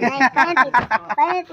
35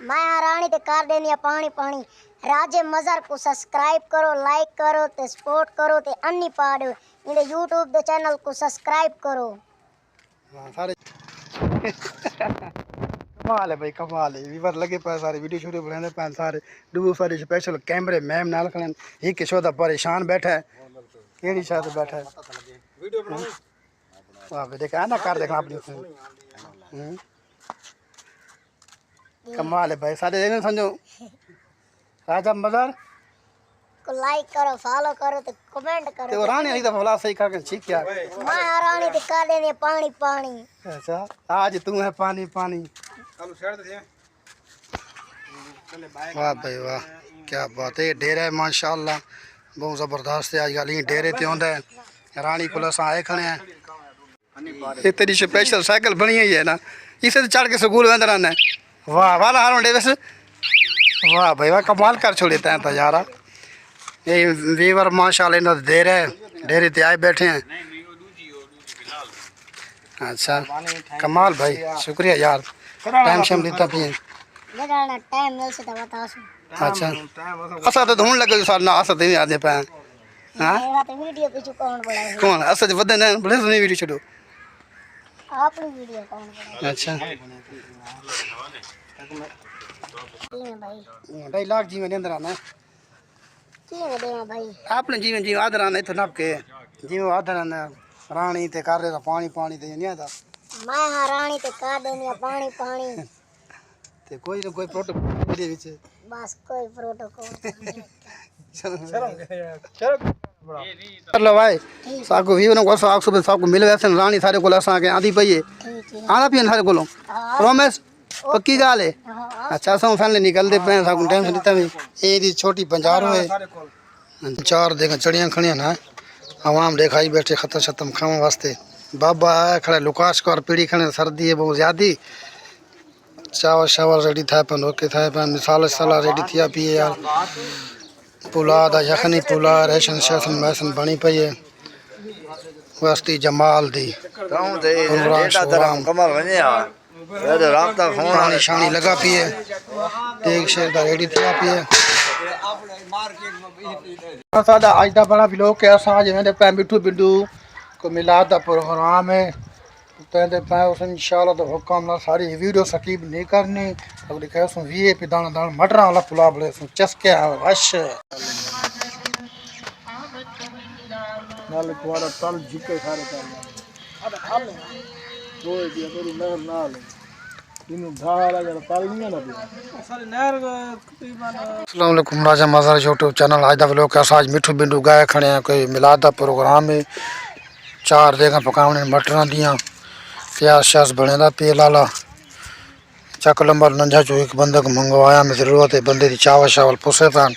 मैं हाँ रानी ते कर देनी आ पानी पानी। राजे मज़र को सब्सक्राइब करो, लाइक करो ते सपोर्ट करो ते अन्नी पाड़ो। इनके यूट्यूब दे चैनल को सब्सक्राइब करो। हाँ, सारे कमाल है भाई, कमाल है। वीवर लगे पे सारे वीडियो शूडियो बनाने पे सारे दो सारे स्पेशल कैमरे मैम नाल खड़े एक शोदा परेशान बैठा है। केड़ी शायद बैठा है वीडियो बनाओ। वाह बे देखा ना कर देखा अपनी कमाल है भाई। सारे देखो समझो राजा मज़र को लाइक करो, फॉलो करो ते कमेंट करो। ते रानी आई दफा वाला सही करके ठीक क्या मैं हाँ रानी ते कर देनी आ पानी पानी। अच्छा आज तू है पानी पानी। वाह भाई वाह, क्या बात है। डेरा है माशाल्लाह, बहुत ज़बरदस्त है। आजकल ये डेरे ते होंदा है। रानी को असां आए खड़े हैं। ये तेरी स्पेशल साइकिल बनी हुई है ना, इसे तो चढ़ के स्कूल वेंदा रहना है। वाह वाला हारों डेविस, वाह भाई वाह, कमाल कर छोड़े तैं तो यार। ये वीवर माशाल्लाह इन्हों डेरा है, डेरे ते आए बैठे हैं। अच्छा कमाल भाई, शुक्रिया यार, टाइम शाम देता पिए। लगाना टाइम मिल से तो बताओ। अच्छा असा तो ढूंढ लगे साल ना असा ते आदे पे। हां मेरा तो वीडियो पे कौन बड़ा है? कौन असा जे वदे ने बड़े सुनी वीडियो छड़ो अपनी वीडियो कौन बड़ा है? अच्छा तीन भाई 2.5 लाख जीवन के अंदर आना तीन देवा भाई। अपने जीवन जीव आदर आना इथों नप के जीव आदर आना रानी ते कर दे पानी पानी ते नहीं आता। मैं हाँ रानी ते कर देनी आ पानी पानी। ते कोई ना कोई प्रोटोकॉल दे विच बस कोई प्रोटोकॉल कर लो भाई। साको वीव ने को साक सुबह साको मिल वैसे रानी सारे को असा के आंदी पई है। ठीक है। आना पियन सारे कोलो प्रॉमिस पक्की गाल है। अच्छा असां फैमिली निकलते पे साको टाइम से दिता भी ए दी छोटी बंजारो है। चार देखा चढ़ियां खड़ियां ना आवाम देखाई बैठे खतर खत्म खावा वास्ते। बाबा आया खड़े लुकाश कर पीड़ी खड़े सर्दी है बहुत ज्यादा। चावल शावल रेडी था पे रोके था पे मिसाल सला रेडी थिया पिए यार। पुलाव दा यखनी पुलाव रेशन शेशन मैसन बनी पई है। वस्ती जमाल दी कमर वने आ ये रास्ता फोन पानी शानी लगा पिए एक शेर दा रेडी थिया पिए। सादा आज दा बड़ा व्लॉग के असा आज वेंदे पे मिठू बिंदु को मिलाद दा प्रोग्राम है तेंदे पे उस इंशाल्लाह तो हुक्म ना सारी वीडियो सकीब नहीं करनी। अब लिखा सो वीआईपी दाना दाना मटरा वाला पुलाव बड़े सो चस्के वश नाल कुआरा तल झुके सारे तल कोई दिया तेरी नहर नाल इनु ढाला जरा तल नहीं ना सारे नहर तकरीबन। अस्सलाम वालेकुम, राजा मज़र यूट्यूब चैनल। आज दा व्लॉग के आज मिठू बिंदु गाय खड़े हैं। कोई मिलाद दा प्रोग्राम है। चार देगा पकावने मटरा दियां प्याज श्याज बने दा पे लाला चक लंबर नंझा चो एक बंदे को मंगवाया में जरूरत है बंदे की चावल शावल पुसे पान